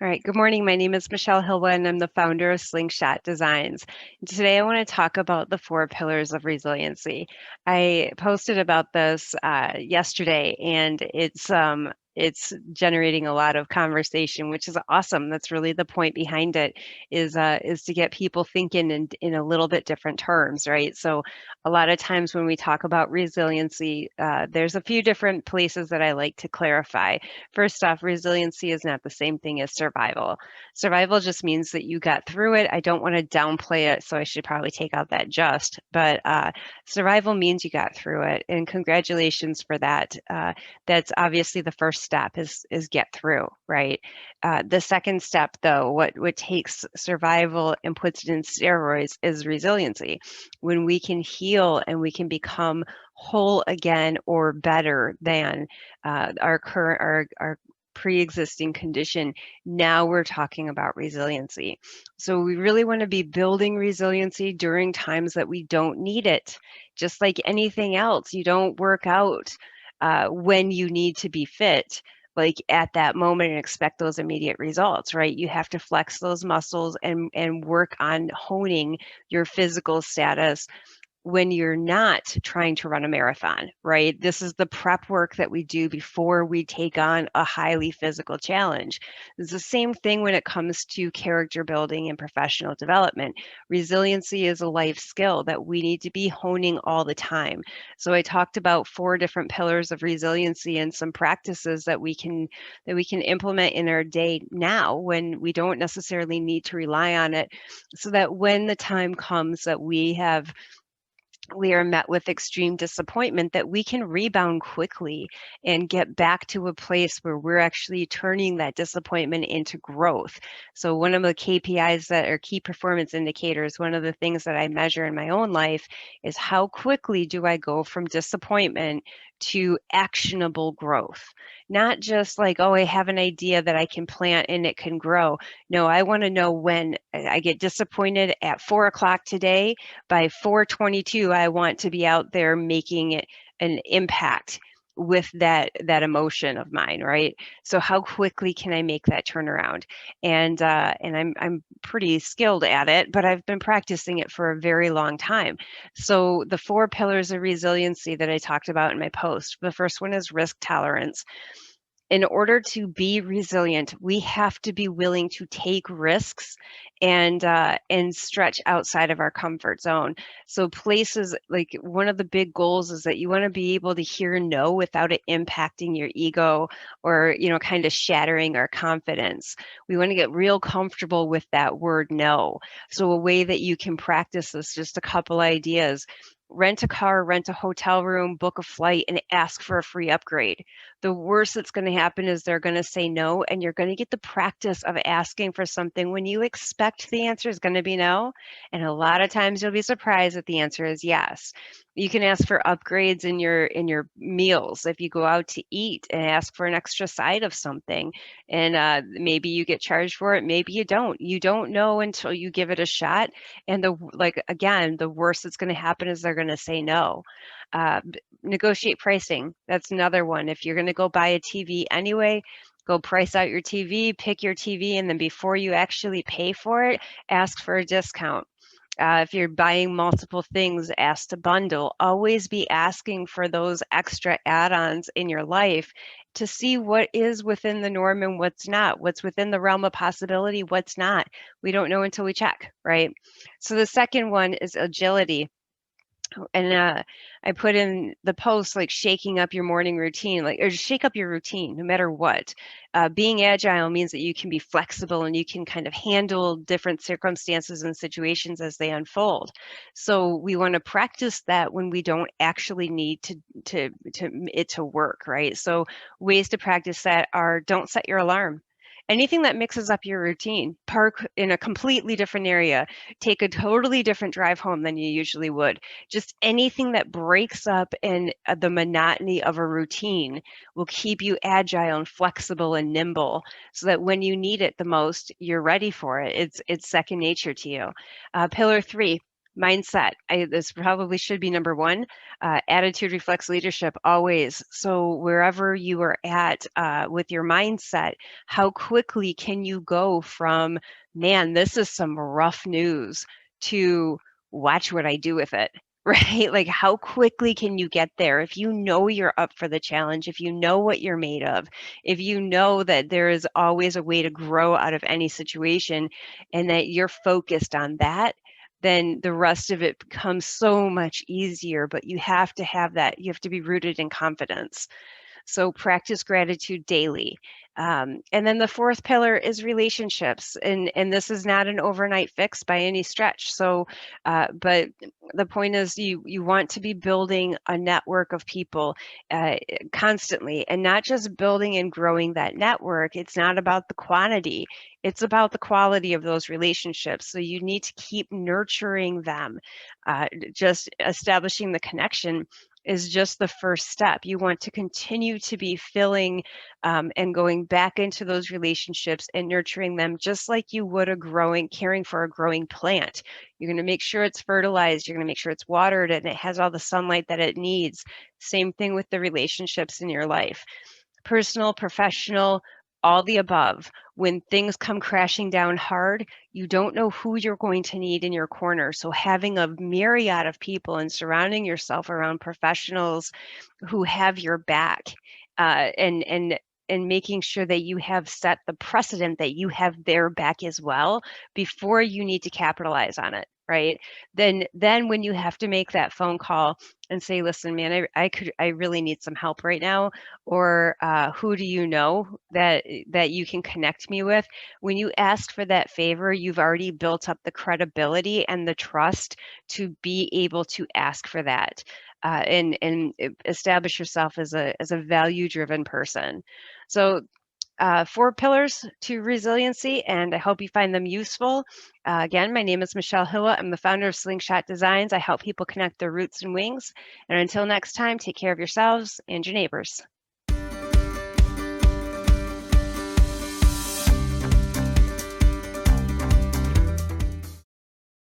All right, good morning. My name is Michelle Hilwa, and I'm the founder of Slingshot Designs. Today, I want to talk about the four pillars of resiliency. I posted about this yesterday, and it's generating a lot of conversation, which is awesome. That's really the point behind it is to get people thinking in a little bit different terms, right? So, a lot of times when we talk about resiliency, there's a few different places that I like to clarify. First off, resiliency is not the same thing as survival. Survival just means that you got through it. I don't want to downplay it, so I should probably take out that just. But survival means you got through it, and congratulations for that. That's obviously the first step is get through, right? The second step, though, what takes survival and puts it in steroids is resiliency. When we can heal and we can become whole again or better than our current our pre-existing condition, now we're talking about resiliency. So we really want to be building resiliency during times that we don't need it. Just like anything else, you don't work out when you need to be fit like at that moment and expect those immediate results, right? You have to flex those muscles and work on honing your physical status when you're not trying to run a marathon, right? This is the prep work that we do before we take on a highly physical challenge. It's the same thing when it comes to character building and professional development. Resiliency is a life skill that we need to be honing all the time. So I talked about four different pillars of resiliency and some practices that we can implement in our day now when we don't necessarily need to rely on it, so that when the time comes that we are met with extreme disappointment, that we can rebound quickly and get back to a place where we're actually turning that disappointment into growth. So one of the KPIs that are key performance indicators, one of the things that I measure in my own life is how quickly do I go from disappointment to actionable growth. Not just like, oh, I have an idea that I can plant and it can grow. No, I want to know when I get disappointed at 4 o'clock today, by 4:22, I want to be out there making it an impact with that emotion of mine, right? So how quickly can I make that turnaround? And I'm pretty skilled at it, but I've been practicing it for a very long time. So the four pillars of resiliency that I talked about in my post, the first one is risk tolerance. In order to be resilient, we have to be willing to take risks and stretch outside of our comfort zone. So places like one of the big goals is that you want to be able to hear no without it impacting your ego or kind of shattering our confidence. We want to get real comfortable with that word no. So a way that you can practice this, just a couple ideas. Rent a car, rent a hotel room, book a flight, and ask for a free upgrade. The worst that's going to happen is they're going to say no, and you're going to get the practice of asking for something when you expect the answer is going to be no. And a lot of times you'll be surprised that the answer is yes. You can ask for upgrades in your meals if you go out to eat and ask for an extra side of something, and maybe you get charged for it, maybe you don't. You don't know until you give it a shot. And the worst that's going to happen is they're going to say no. Uh, Negotiate pricing. That's another one. If you're going to go buy a TV anyway, go price out your TV, pick your TV, and then before you actually pay for it, ask for a discount. If you're buying multiple things, ask to bundle. Always be asking for those extra add-ons in your life to see what is within the norm and what's not, what's within the realm of possibility, what's not. We don't know until we check, right? So the second one is agility. And I put in the post like shaking up your morning routine, like or just shake up your routine no matter what. Being agile means that you can be flexible and you can kind of handle different circumstances and situations as they unfold. So we want to practice that when we don't actually need to work, right? So ways to practice that are don't set your alarm. Anything that mixes up your routine, park in a completely different area, take a totally different drive home than you usually would. Just anything that breaks up in the monotony of a routine will keep you agile and flexible and nimble so that when you need it the most, you're ready for it. It's second nature to you. Pillar three, Mindset. This probably should be number one. Attitude reflects leadership always. So wherever you are at with your mindset, how quickly can you go from, man, this is some rough news, to watch what I do with it, right? Like, how quickly can you get there? If you know you're up for the challenge, if you know what you're made of, if you know that there is always a way to grow out of any situation, and that you're focused on that, then the rest of it becomes so much easier. But you have to have that, you have to be rooted in confidence. So practice gratitude daily. And then the fourth pillar is relationships. And this is not an overnight fix by any stretch. So, but the point is you want to be building a network of people constantly, and not just building and growing that network. It's not about the quantity, it's about the quality of those relationships. So you need to keep nurturing them. Just establishing the connection is just the first step. You want to continue to be filling and going back into those relationships and nurturing them just like you would caring for a growing plant. You're going to make sure it's fertilized, you're going to make sure it's watered, and it has all the sunlight that it needs. Same thing with the relationships in your life, personal, professional, all the above. When things come crashing down hard, you don't know who you're going to need in your corner. So having a myriad of people and surrounding yourself around professionals who have your back, and making sure that you have set the precedent that you have their back as well before you need to capitalize on it, right? Then when you have to make that phone call and say, listen, man, I really need some help right now, or who do you know that you can connect me with? When you ask for that favor, you've already built up the credibility and the trust to be able to ask for that, and establish yourself as a value driven person. So four pillars to resiliency, and I hope you find them useful. Again, my name is Michelle Hilla. I'm the founder of Slingshot Designs. I help people connect their roots and wings. And until next time, take care of yourselves and your neighbors.